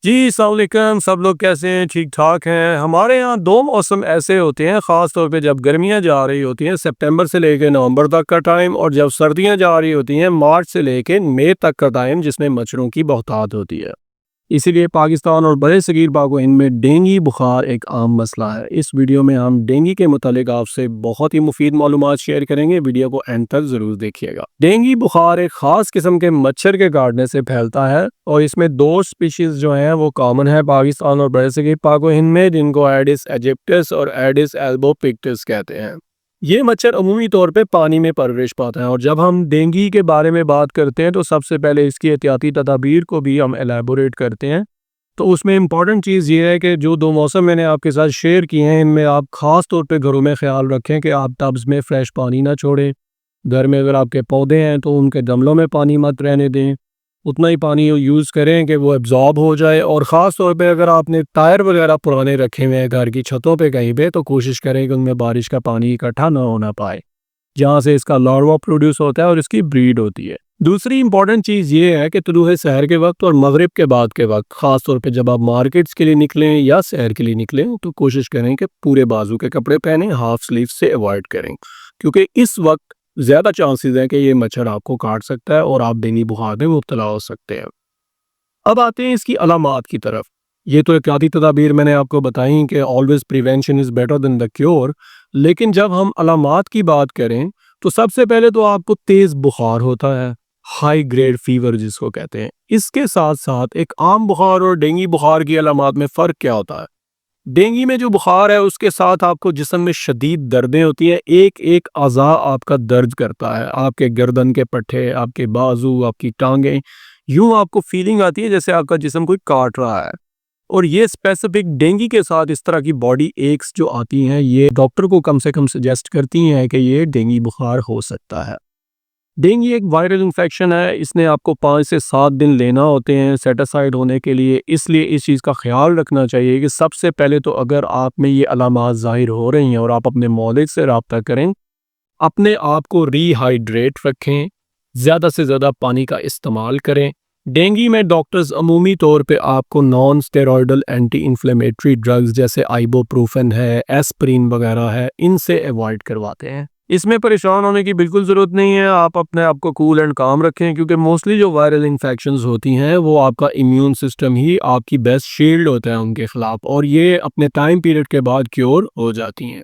जी, अस्सलाम वालेकुम। सब लोग कैसे हैं? ठीक-ठाक हैं। हमारे यहाँ 2 मौसम ऐसे होते हैं, ख़ास तौर पे जब गर्मियाँ जा रही होती हैं, सितंबर से लेके नवंबर तक का टाइम, और जब सर्दियाँ जा रही होती हैं, मार्च से लेके मई तक का टाइम, जिसमें मच्छरों की बहुतात होती है। इसीलिए पाकिस्तान और बरे-सगीर पाक-व-हिंद में डेंगू बुखार एक आम मसला है। इस वीडियो में हम डेंगू के मुतालिक आपसे बहुत ही मुफीद मालूमात शेयर करेंगे। वीडियो को एंड तक ज़रूर देखिएगा। डेंगू बुखार एक ख़ास किस्म के मच्छर के काटने से फैलता है और इसमें 2 स्पीशीज़ जो हैं वो कॉमन है पाकिस्तान और बरे-सगीर पाक-व-हिंद में, जिनको एडिस इजिप्टस और एडिस एल्बोपिक्टस कहते हैं। ये मच्छर अमूमी तौर पे पानी में परवरिश पाता है, और जब हम डेंगू के बारे में बात करते हैं तो सबसे पहले इसकी एहतियाती तदाबीर को भी हम एलैबोरेट करते हैं। तो उसमें इम्पॉर्टेंट चीज़ ये है कि जो 2 मौसम मैंने आपके साथ शेयर किए हैं, इनमें आप ख़ास तौर पे घरों में ख़्याल रखें कि आप टब्स में फ्रेश पानी ना छोड़ें। घर में अगर आपके पौधे हैं तो उनके गमलों में पानी मत रहने दें। उतना ही पानी यूज़ करें कि वो एब्ज़ॉर्ब हो जाए, और ख़ास तौर पे अगर आपने टायर वगैरह पुराने रखे हुए हैं घर की छतों पे कहीं पे, तो कोशिश करें कि उनमें बारिश का पानी इकट्ठा ना होना पाए, जहाँ से इसका लार्वा प्रोड्यूस होता है और इसकी ब्रीड होती है। दूसरी इंपॉर्टेंट चीज़ ये है कि तुलूए सहर के वक्त और मगरिब के बाद के वक्त, ख़ास तौर पे जब आप मार्केट्स के लिए निकलें या सैर के लिए निकलें, तो कोशिश करें कि पूरे बाजू के कपड़े पहनें, हाफ स्लीव से अवॉइड करें, क्योंकि इस वक्त ज़्यादा चांसेस हैं कि ये मच्छर आपको काट सकता है और आप डेंगू बुखार में मुब्तला हो सकते हैं। अब आते हैं इसकी अलामात की तरफ। ये तो एहतियाती तदाबीर मैंने आपको बताई कि always prevention is better than the cure, लेकिन जब हम अलामात की बात करें तो सबसे पहले तो आपको तेज़ बुखार होता है, हाई ग्रेड फीवर जिसको कहते हैं। इसके साथ साथ एक आम बुखार और डेंगू बुखार की अलामात में फ़र्क क्या होता है? डेंगू में जो बुखार है उसके साथ आपको जिस्म में शदीद दर्दें होती हैं, एक एक अज़ा आपका दर्द करता है, आपके गर्दन के पट्टे, आपके बाजू, आपकी टांगें, यूं आपको फीलिंग आती है जैसे आपका जिस्म कोई काट रहा है। और ये स्पेसिफिक डेंगू के साथ इस तरह की बॉडी एक्स जो आती हैं, ये डॉक्टर को कम से कम सजेस्ट करती हैं कि ये डेंगू बुखार हो सकता है। डेंगू एक वायरल इन्फेक्शन है, इसने आपको 5 से 7 दिन लेना होते हैं सेटिसाइड होने के लिए, इसलिए इस चीज़ का ख्याल रखना चाहिए कि सबसे पहले तो अगर आप में ये अलामात ज़ाहिर हो रही हैं और आप अपने मौलिक से रब्ता करें, अपने आप को रीहाइड्रेट रखें, ज़्यादा से ज़्यादा पानी का इस्तेमाल करें। डेंगू में डॉक्टर्स अमूमी तौर पे आपको non steroidal anti inflammatory drugs जैसे आइबोप्रोफेन है, एस्प्रिन वगैरह है, इनसे अवॉइड करवाते हैं। इसमें परेशान होने की बिल्कुल ज़रूरत नहीं है। आप अपने आप को कूल एंड काम रखें, क्योंकि मोस्टली जो वायरल इन्फेक्शंस होती हैं वो आपका इम्यून सिस्टम ही आपकी बेस्ट शील्ड होता है उनके ख़िलाफ़, और ये अपने टाइम पीरियड के बाद क्योर हो जाती हैं।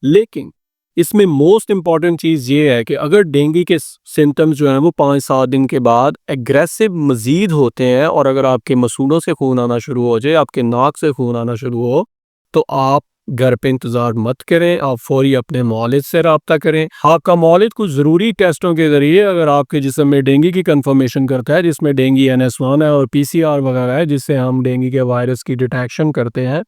लेकिन इसमें मोस्ट इम्पॉर्टेंट चीज़ ये है कि अगर डेंगू के सिम्टम्स जो हैं वो 5-7 दिन के बाद एग्रेसिव मज़ीद होते हैं, और अगर आपके मसूड़ों से खून आना शुरू हो जाए, आपके नाक से खून आना शुरू हो, तो आप घर पे इंतज़ार मत करें, आप फौरी अपने मौलिद से रब्ता करें। आपका मौलिद कुछ ज़रूरी टेस्टों के ज़रिए अगर आपके जिस्म में डेंगू की कंफर्मेशन करता है, जिसमें डेंगू NS1 है और PCR वगैरह है, जिससे हम डेंगू के वायरस की डिटेक्शन करते हैं,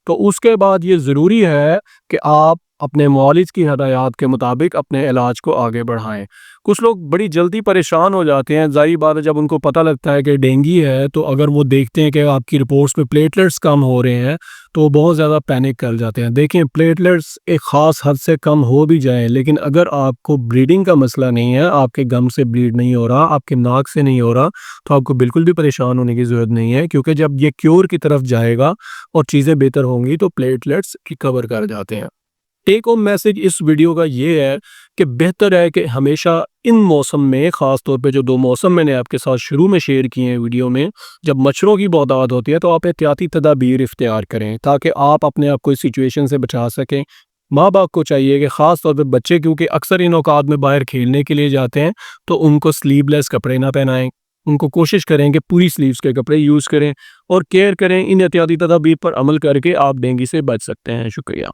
तो उसके बाद ये ज़रूरी है कि आप अपने मौलिद की हदायत के मुताबिक अपने इलाज को आगे बढ़ाएं। कुछ लोग बड़ी जल्दी परेशान हो जाते हैं, ज़ाहिर बात है, जब उनको पता लगता है कि डेंगू है, तो अगर वो देखते हैं कि आपकी रिपोर्ट्स में प्लेटलेट्स कम हो रहे हैं, तो वो बहुत ज़्यादा पैनिक कर जाते हैं। देखें, प्लेटलेट्स एक ख़ास हद से कम हो भी जाएं, लेकिन अगर आपको ब्लीडिंग का मसला नहीं है, आपके गम से ब्लीड नहीं हो रहा, आपके नाक से नहीं हो रहा, तो आपको बिल्कुल भी परेशान होने की ज़रूरत नहीं है, क्योंकि जब ये क्योर की तरफ जाएगा और चीज़ें बेहतर होंगी तो प्लेटलेट्स रिकवर कर जाते हैं। टेक होम मैसेज इस वीडियो का ये है कि बेहतर है कि हमेशा इन मौसम में, ख़ास तौर पे जो 2 मौसम मैंने आपके साथ शुरू में शेयर किए हैं वीडियो में, जब मच्छरों की बहुतात होती है, तो आप एहतियाती तदाबीर इख्तियार करें ताकि आप अपने आप को इस सिचुएशन से बचा सकें। माँ बाप को चाहिए कि ख़ास तौर पे बच्चे, क्योंकि अक्सर इन औकात में बाहर खेलने के लिए जाते हैं, तो उनको स्लीवलेस कपड़े ना पहनाएं। उनको कोशिश करें कि पूरी स्लीव्स के कपड़े यूज़ करें और केयर करें। इन एहतियाती तदाबीर पर अमल करके आप डेंगू से बच सकते हैं। शुक्रिया।